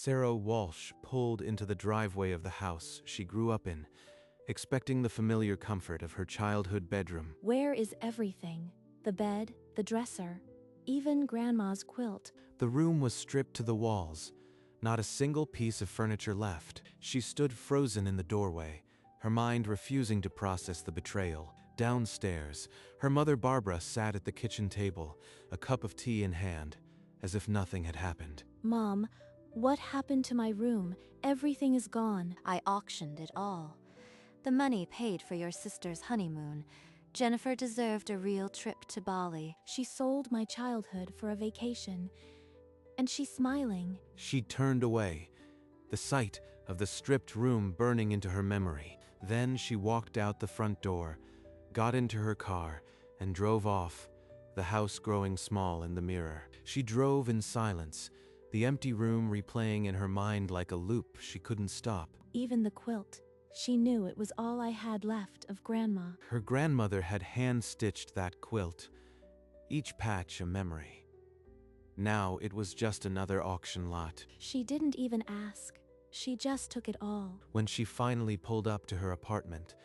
Sarah Walsh pulled into the driveway of the house she grew up in, expecting the familiar comfort of her childhood bedroom. Where is everything? The bed, the dresser, even Grandma's quilt. The room was stripped to the walls, not a single piece of furniture left. She stood frozen in the doorway, her mind refusing to process the betrayal. Downstairs, her mother Barbara sat at the kitchen table, a cup of tea in hand, as if nothing had happened. Mom, what happened to my room? Everything is gone. I auctioned it all. The money paid for your sister's honeymoon. Jennifer deserved a real trip to Bali. She sold my childhood for a vacation, and she's smiling. She turned away, the sight of the stripped room burning into her memory. Then she walked out the front door, got into her car, and drove off, the house growing small in the mirror. She drove in silence, the empty room replaying in her mind like a loop she couldn't stop. Even the quilt. She knew it was all I had left of Grandma. Her grandmother had hand-stitched that quilt, each patch a memory. Now it was just another auction lot. She didn't even ask. She just took it all. When she finally pulled up to her apartment,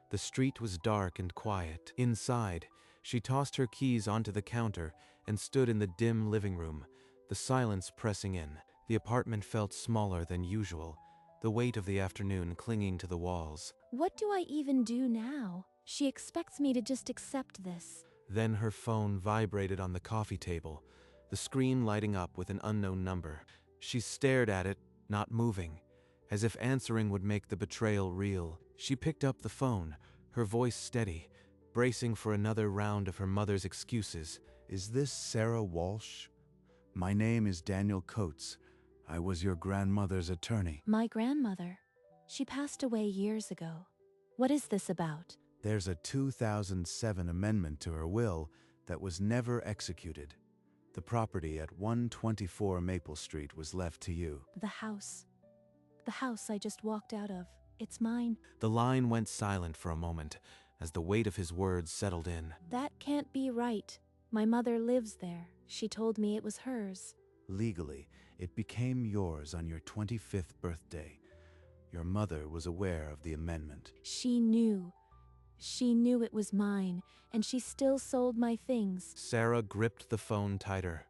the street was dark and quiet. Inside, she tossed her keys onto the counter and stood in the dim living room, the silence pressing in. The apartment felt smaller than usual, the weight of the afternoon clinging to the walls. What do I even do now? She expects me to just accept this. Then her phone vibrated on the coffee table, the screen lighting up with an unknown number. She stared at it, not moving, as if answering would make the betrayal real. She picked up the phone, her voice steady, bracing for another round of her mother's excuses. Is this Sarah Walsh? My name is Daniel Coates. I was your grandmother's attorney. My grandmother. She passed away years ago. What is this about? There's a 2007 amendment to her will that was never executed. The property at 124 Maple Street was left to you. The house. The house I just walked out of. It's mine. The line went silent for a moment as the weight of his words settled in. That can't be right. My mother lives there. She told me it was hers. Legally, it became yours on your 25th birthday. Your mother was aware of the amendment. She knew. She knew it was mine, and she still sold my things. Sarah gripped the phone tighter,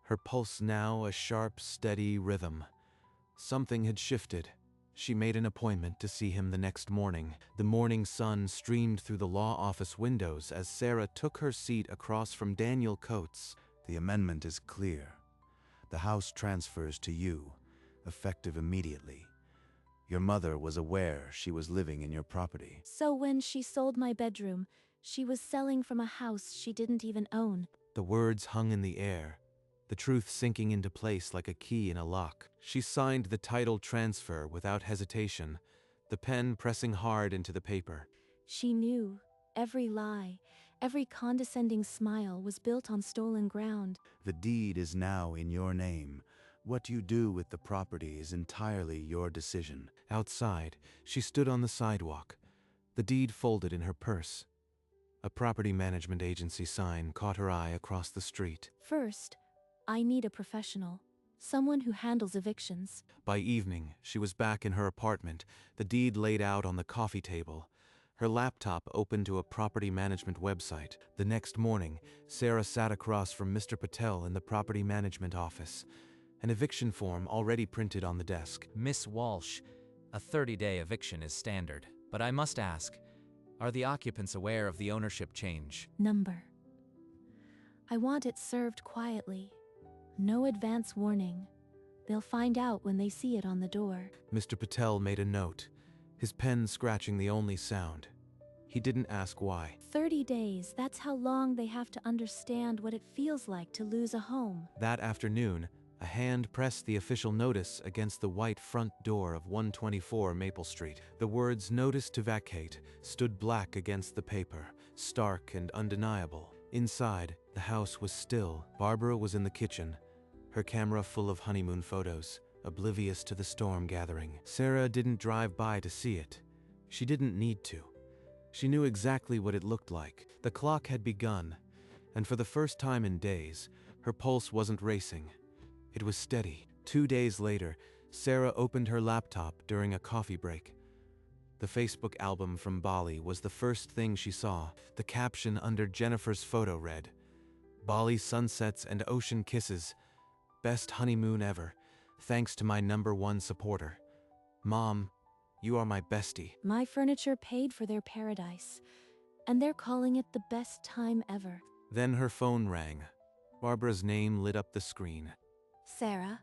her pulse now a sharp, steady rhythm. Something had shifted. She made an appointment to see him the next morning. The morning sun streamed through the law office windows as Sarah took her seat across from Daniel Coates. The amendment is clear. The house transfers to you, effective immediately. Your mother was aware she was living in your property. So when she sold my bedroom, she was selling from a house she didn't even own. The words hung in the air, the truth sinking into place like a key in a lock. She signed the title transfer without hesitation, the pen pressing hard into the paper. She knew. Every lie, every condescending smile was built on stolen ground. The deed is now in your name. What you do with the property is entirely your decision. Outside, she stood on the sidewalk, the deed folded in her purse. A property management agency sign caught her eye across the street. First, I need a professional, someone who handles evictions. By evening, she was back in her apartment, the deed laid out on the coffee table. Her laptop opened to a property management website. The next morning, Sarah sat across from Mr. Patel in the property management office, an eviction form already printed on the desk. Miss Walsh, a 30-day eviction is standard, but I must ask, are the occupants aware of the ownership change? Number. I want it served quietly. No advance warning. They'll find out when they see it on the door. Mr. Patel made a note, his pen scratching the only sound. He didn't ask why. 30 days, that's how long they have to understand what it feels like to lose a home. That afternoon, a hand pressed the official notice against the white front door of 124 Maple Street. The words "Notice to Vacate" stood black against the paper, stark and undeniable. Inside, the house was still. Barbara was in the kitchen, her camera full of honeymoon photos, oblivious to the storm gathering. Sarah didn't drive by to see it. She didn't need to. She knew exactly what it looked like. The clock had begun, and for the first time in days, her pulse wasn't racing. It was steady. 2 days later, Sarah opened her laptop during a coffee break. The Facebook album from Bali was the first thing she saw. The caption under Jennifer's photo read, "Bali sunsets and ocean kisses. Best honeymoon ever. Thanks to my #1 supporter. Mom, you are my bestie." My furniture paid for their paradise, and they're calling it the best time ever. Then her phone rang. Barbara's name lit up the screen. Sarah,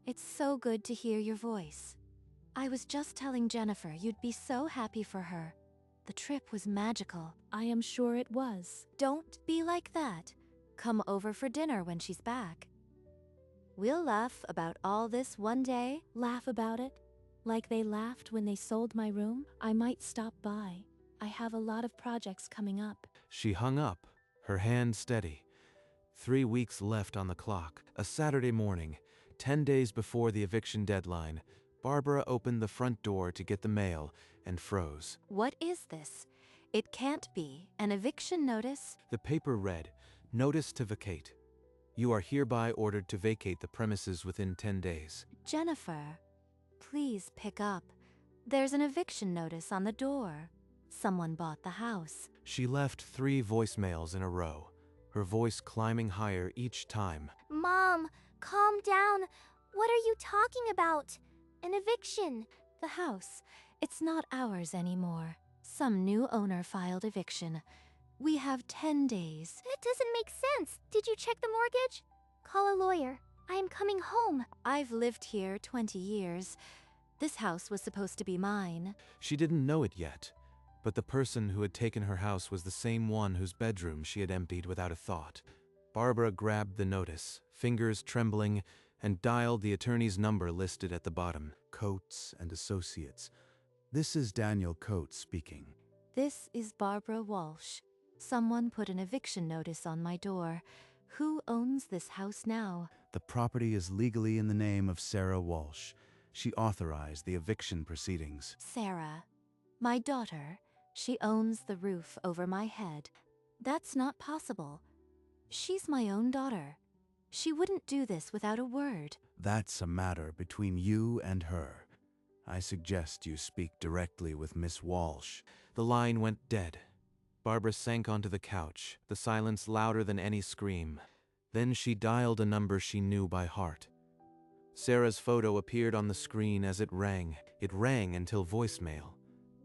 it's so good to hear your voice. I was just telling Jennifer you'd be so happy for her. The trip was magical. I am sure it was. Don't be like that. Come over for dinner when she's back. We'll laugh about all this one day. Laugh about it? Like they laughed when they sold my room? I might stop by. I have a lot of projects coming up. She hung up, her hand steady. 3 weeks left on the clock. A Saturday morning, 10 days before the eviction deadline, Barbara opened the front door to get the mail and froze. What is this? It can't be an eviction notice. The paper read, "Notice to vacate. You are hereby ordered to vacate the premises within 10 days. Jennifer, please pick up. There's an eviction notice on the door. Someone bought the house. She left 3 voicemails in a row, her voice climbing higher each time. Mom, calm down. What are you talking about? An eviction. The house, it's not ours anymore. Some new owner filed eviction. We have 10 days. That doesn't make sense. Did you check the mortgage? Call a lawyer. I am coming home. I've lived here 20 years. This house was supposed to be mine. She didn't know it yet, but the person who had taken her house was the same one whose bedroom she had emptied without a thought. Barbara grabbed the notice, fingers trembling, and dialed the attorney's number listed at the bottom. Coates and Associates. This is Daniel Coates speaking. This is Barbara Walsh. Someone put an eviction notice on my door. Who owns this house now? The property is legally in the name of Sarah Walsh. She authorized the eviction proceedings. Sarah, my daughter. She owns the roof over my head. That's not possible. She's my own daughter. She wouldn't do this without a word. That's a matter between you and her. I suggest you speak directly with Miss Walsh. The line went dead. Barbara sank onto the couch, the silence louder than any scream. Then she dialed a number she knew by heart. Sarah's photo appeared on the screen as it rang. It rang until voicemail.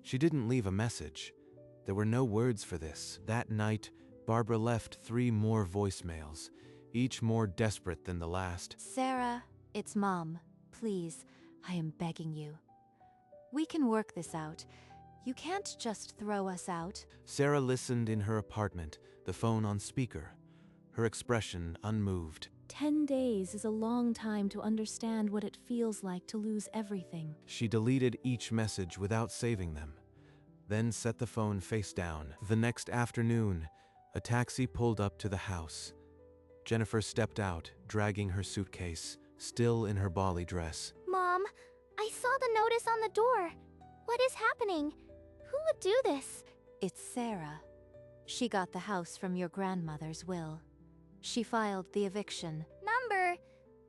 She didn't leave a message. There were no words for this. That night, Barbara left 3 more voicemails, each more desperate than the last. Sarah, it's Mom. Please, I am begging you. We can work this out. You can't just throw us out. Sarah listened in her apartment, the phone on speaker, her expression unmoved. 10 days is a long time to understand what it feels like to lose everything. She deleted each message without saving them, then set the phone face down. The next afternoon, a taxi pulled up to the house. Jennifer stepped out, dragging her suitcase, still in her Bali dress. Mom, I saw the notice on the door. What is happening? Who would do this? It's Sarah. She got the house from your grandmother's will. She filed the eviction. Number?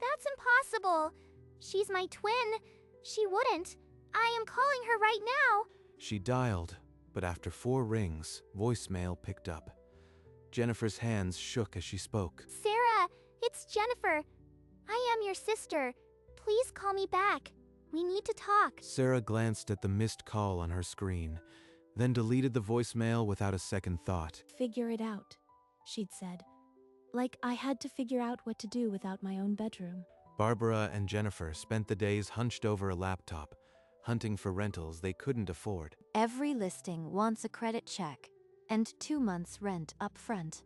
That's impossible. She's my twin. She wouldn't. I am calling her right now. She dialed, but after 4 rings, voicemail picked up. Jennifer's hands shook as she spoke. Sarah, it's Jennifer. I am your sister. Please call me back. We need to talk. Sarah glanced at the missed call on her screen, then deleted the voicemail without a second thought. Figure it out, she'd said. Like I had to figure out what to do without my own bedroom. Barbara and Jennifer spent the days hunched over a laptop, hunting for rentals they couldn't afford. Every listing wants a credit check and 2 months' rent up front.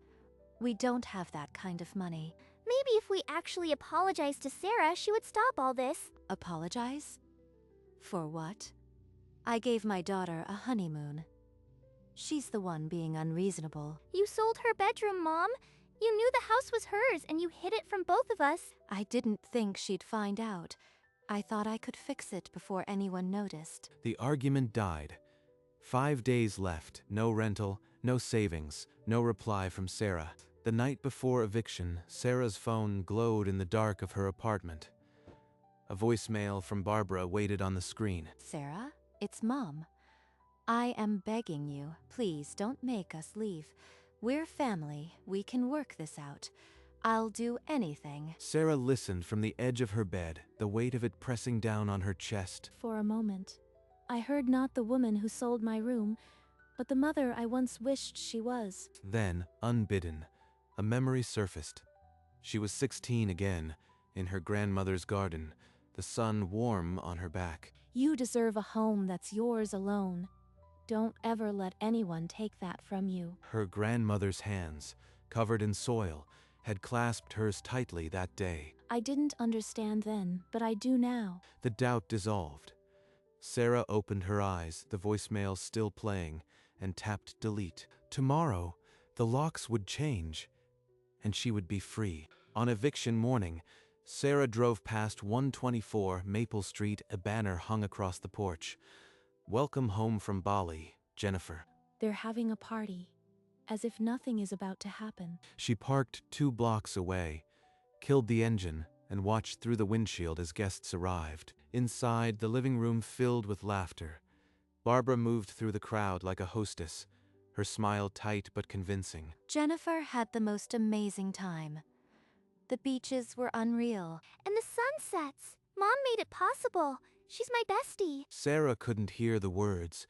We don't have that kind of money. Maybe if we actually apologize to Sarah, she would stop all this. Apologize? For what? I gave my daughter a honeymoon. She's the one being unreasonable. You sold her bedroom, Mom. You knew the house was hers and you hid it from both of us. I didn't think she'd find out. I thought I could fix it before anyone noticed. The argument died. 5 days left, no rental, no savings, no reply from Sarah. The night before eviction, Sarah's phone glowed in the dark of her apartment. A voicemail from Barbara waited on the screen. Sarah, it's Mom. I am begging you, please don't make us leave. We're family. We can work this out. I'll do anything. Sarah listened from the edge of her bed, the weight of it pressing down on her chest. For a moment, I heard not the woman who sold my room, but the mother I once wished she was. Then, unbidden, a memory surfaced. She was 16 again, in her grandmother's garden, the sun warm on her back. You deserve a home that's yours alone. Don't ever let anyone take that from you. Her grandmother's hands, covered in soil, had clasped hers tightly that day. I didn't understand then, but I do now. The doubt dissolved. Sarah opened her eyes, the voicemail still playing, and tapped delete. Tomorrow, the locks would change, and she would be free. On eviction morning, Sarah drove past 124 Maple Street, a banner hung across the porch. Welcome home from Bali, Jennifer. They're having a party, as if nothing is about to happen. She parked 2 blocks away, killed the engine, and watched through the windshield as guests arrived. Inside, the living room filled with laughter. Barbara moved through the crowd like a hostess, her smile tight but convincing. Jennifer had the most amazing time. The beaches were unreal. And the sunsets. Mom made it possible. She's my bestie. Sarah couldn't hear the words,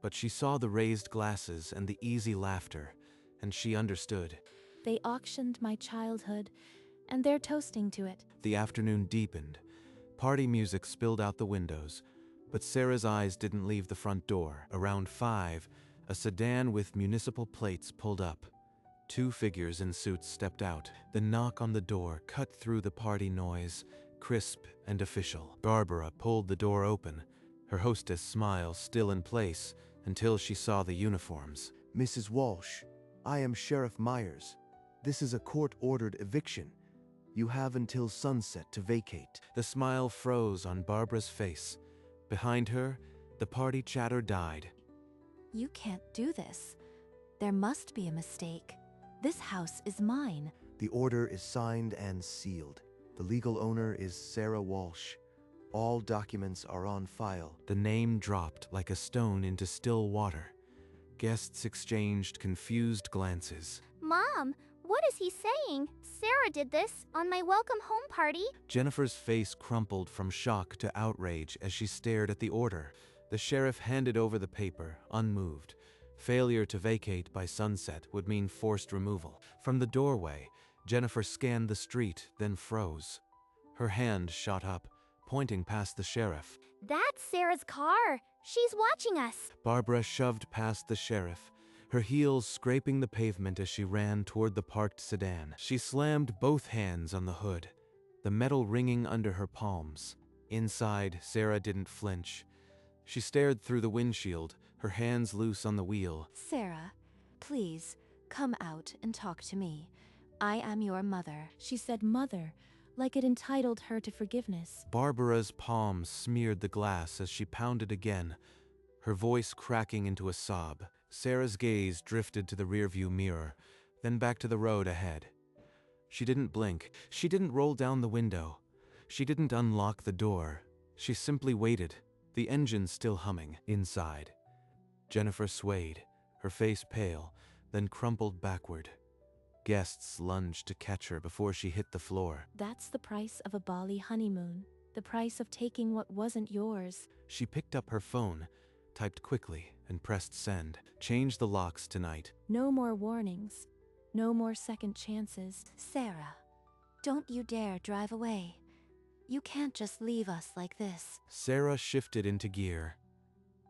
but she saw the raised glasses and the easy laughter, and she understood. They auctioned my childhood, and they're toasting to it. The afternoon deepened. Party music spilled out the windows, but Sarah's eyes didn't leave the front door. Around 5, a sedan with municipal plates pulled up. 2 figures in suits stepped out. The knock on the door cut through the party noise, crisp and official. Barbara pulled the door open, her hostess' smile still in place until she saw the uniforms. Mrs. Walsh, I am Sheriff Myers. This is a court-ordered eviction. You have until sunset to vacate. The smile froze on Barbara's face. Behind her, the party chatter died. You can't do this. There must be a mistake. This house is mine. The order is signed and sealed. The legal owner is Sarah Walsh. All documents are on file. The name dropped like a stone into still water. Guests exchanged confused glances. Mom, what is he saying? Sarah did this on my welcome home party. Jennifer's face crumpled from shock to outrage as she stared at the order. The sheriff handed over the paper, unmoved. Failure to vacate by sunset would mean forced removal. From the doorway, Jennifer scanned the street, then froze. Her hand shot up, pointing past the sheriff. That's Sarah's car. She's watching us. Barbara shoved past the sheriff, her heels scraping the pavement as she ran toward the parked sedan. She slammed both hands on the hood, the metal ringing under her palms. Inside, Sarah didn't flinch. She stared through the windshield, her hands loose on the wheel. Sarah, please, come out and talk to me. I am your mother. She said mother, like it entitled her to forgiveness. Barbara's palms smeared the glass as she pounded again, her voice cracking into a sob. Sarah's gaze drifted to the rearview mirror, then back to the road ahead. She didn't blink. She didn't roll down the window. She didn't unlock the door. She simply waited, the engine still humming. Inside, Jennifer swayed, her face pale, then crumpled backward. Guests lunged to catch her before she hit the floor. That's the price of a Bali honeymoon. The price of taking what wasn't yours. She picked up her phone, typed quickly, and pressed send. Change the locks tonight. No more warnings. No more second chances. Sarah, don't you dare drive away. You can't just leave us like this. Sarah shifted into gear.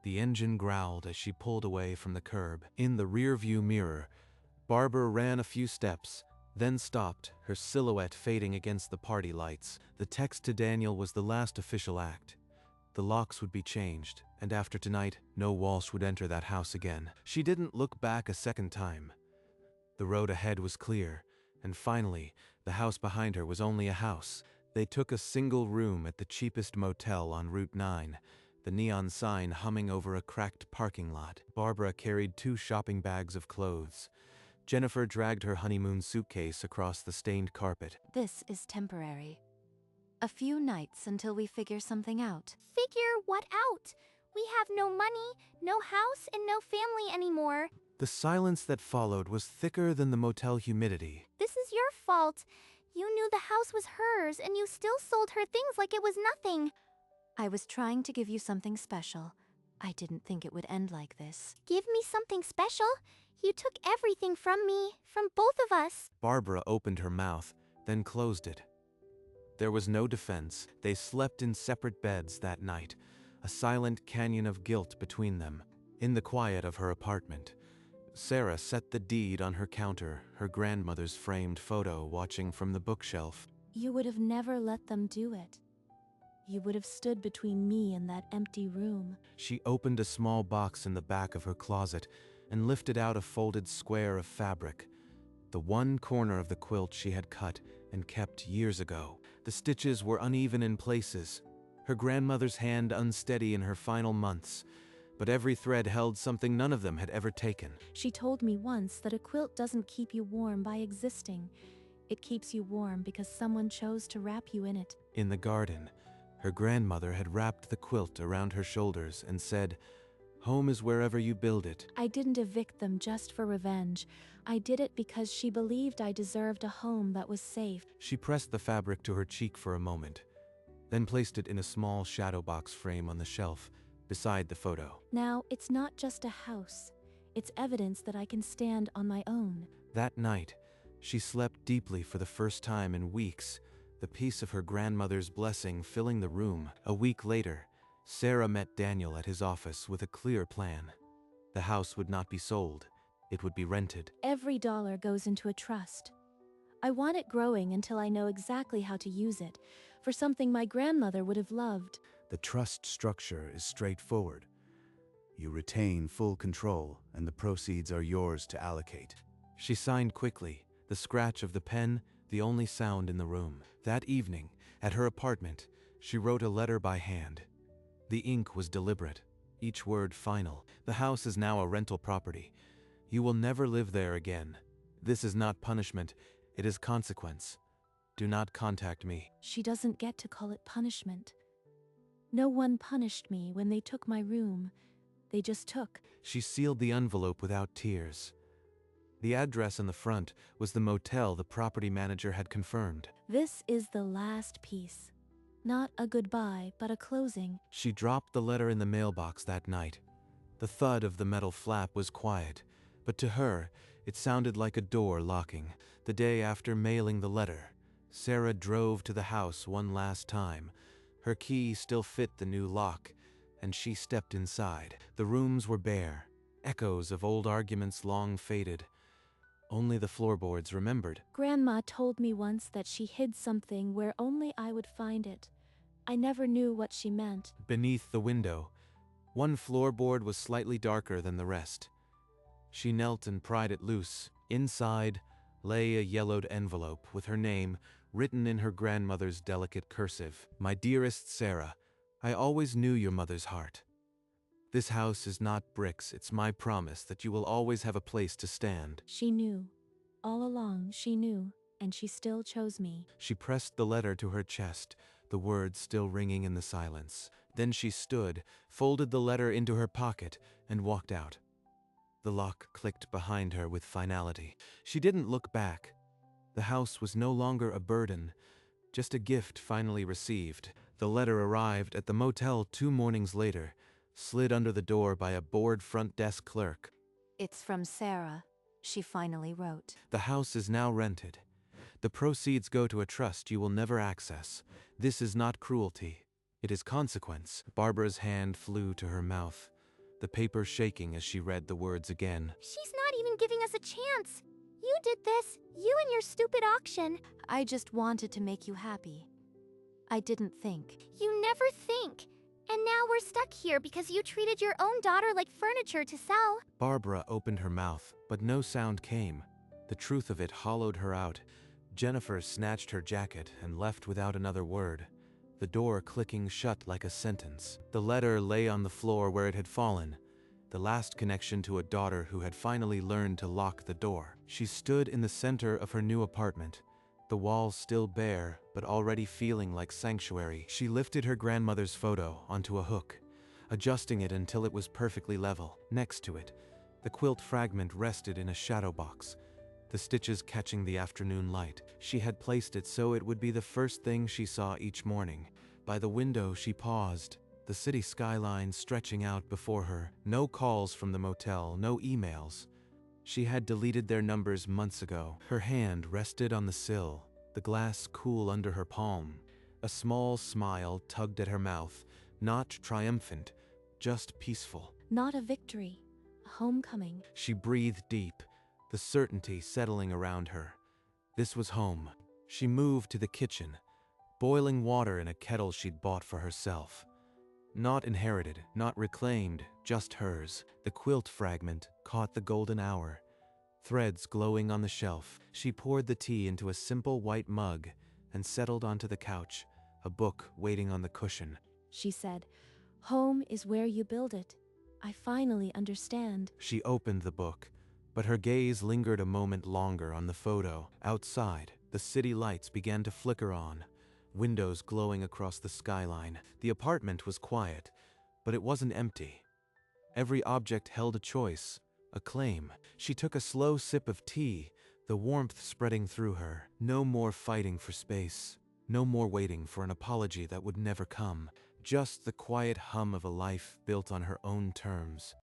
The engine growled as she pulled away from the curb. In the rearview mirror, Barbara ran a few steps, then stopped, her silhouette fading against the party lights. The text to Daniel was the last official act. The locks would be changed, and after tonight, no Walsh would enter that house again. She didn't look back a second time. The road ahead was clear, and finally, the house behind her was only a house. They took a single room at the cheapest motel on Route 9, the neon sign humming over a cracked parking lot. Barbara carried 2 shopping bags of clothes. Jennifer dragged her honeymoon suitcase across the stained carpet. This is temporary. A few nights until we figure something out. Figure what out? We have no money, no house, and no family anymore. The silence that followed was thicker than the motel humidity. This is your fault. You knew the house was hers, and you still sold her things like it was nothing. I was trying to give you something special. I didn't think it would end like this. Give me something special? You took everything from me, from both of us. Barbara opened her mouth, then closed it. There was no defense. They slept in separate beds that night, a silent canyon of guilt between them. In the quiet of her apartment, Sarah set the deed on her counter, her grandmother's framed photo watching from the bookshelf. You would have never let them do it. You would have stood between me and that empty room. She opened a small box in the back of her closet and lifted out a folded square of fabric, the one corner of the quilt she had cut and kept years ago. The stitches were uneven in places, her grandmother's hand unsteady in her final months, but every thread held something none of them had ever taken. She told me once that a quilt doesn't keep you warm by existing. It keeps you warm because someone chose to wrap you in it. In the garden, her grandmother had wrapped the quilt around her shoulders and said, "Home is wherever you build it." I didn't evict them just for revenge. I did it because she believed I deserved a home that was safe. She pressed the fabric to her cheek for a moment, then placed it in a small shadow box frame on the shelf beside the photo. Now, it's not just a house. It's evidence that I can stand on my own. That night, she slept deeply for the first time in weeks, the peace of her grandmother's blessing filling the room. A week later, Sarah met Daniel at his office with a clear plan. The house would not be sold. It would be rented. Every dollar goes into a trust. I want it growing until I know exactly how to use it, for something my grandmother would have loved. The trust structure is straightforward. You retain full control, and the proceeds are yours to allocate. She signed quickly, the scratch of the pen the only sound in the room. That evening, at her apartment, she wrote a letter by hand. The ink was deliberate, each word final. The house is now a rental property. You will never live there again. This is not punishment, it is consequence. Do not contact me. She doesn't get to call it punishment. No one punished me when they took my room. They just took. She sealed the envelope without tears. The address on the front was the motel the property manager had confirmed. This is the last piece. Not a goodbye, but a closing. She dropped the letter in the mailbox that night. The thud of the metal flap was quiet, but to her, it sounded like a door locking. The day after mailing the letter, Sarah drove to the house one last time. Her key still fit the new lock, and she stepped inside. The rooms were bare, echoes of old arguments long faded. Only the floorboards remembered. Grandma told me once that she hid something where only I would find it. I never knew what she meant. Beneath the window, one floorboard was slightly darker than the rest. She knelt and pried it loose. Inside lay a yellowed envelope with her name written in her grandmother's delicate cursive. "My dearest Sarah, I always knew your mother's heart. This house is not bricks, it's my promise that you will always have a place to stand." She knew. All along, she knew, and she still chose me. She pressed the letter to her chest, the words still ringing in the silence. Then she stood, folded the letter into her pocket, and walked out. The lock clicked behind her with finality. She didn't look back. The house was no longer a burden, just a gift finally received. The letter arrived at the motel 2 mornings later, slid under the door by a bored front desk clerk. It's from Sarah, she finally wrote. The house is now rented. The proceeds go to a trust you will never access. This is not cruelty. It is consequence. Barbara's hand flew to her mouth, the paper shaking as she read the words again. She's not even giving us a chance. You did this. You and your stupid auction. I just wanted to make you happy. I didn't think. You never think. And now we're stuck here because you treated your own daughter like furniture to sell. Barbara opened her mouth, but no sound came. The truth of it hollowed her out. Jennifer snatched her jacket and left without another word, the door clicking shut like a sentence. The letter lay on the floor where it had fallen, the last connection to a daughter who had finally learned to lock the door. She stood in the center of her new apartment, the walls still bare, but already feeling like sanctuary. She lifted her grandmother's photo onto a hook, adjusting it until it was perfectly level. Next to it, the quilt fragment rested in a shadow box, the stitches catching the afternoon light. She had placed it so it would be the first thing she saw each morning. By the window, she paused, the city skyline stretching out before her. No calls from the motel, no emails. She had deleted their numbers months ago. Her hand rested on the sill, the glass cool under her palm. A small smile tugged at her mouth, not triumphant, just peaceful. Not a victory, a homecoming. She breathed deep, the certainty settling around her. This was home. She moved to the kitchen, boiling water in a kettle she'd bought for herself. Not inherited, not reclaimed, just hers. The quilt fragment caught the golden hour, threads glowing on the shelf. She poured the tea into a simple white mug and settled onto the couch, a book waiting on the cushion. She said, "Home is where you build it. I finally understand." She opened the book, but her gaze lingered a moment longer on the photo. Outside, the city lights began to flicker on, windows glowing across the skyline. The apartment was quiet, but it wasn't empty. Every object held a choice, a claim. She took a slow sip of tea, the warmth spreading through her. No more fighting for space, no more waiting for an apology that would never come. Just the quiet hum of a life built on her own terms.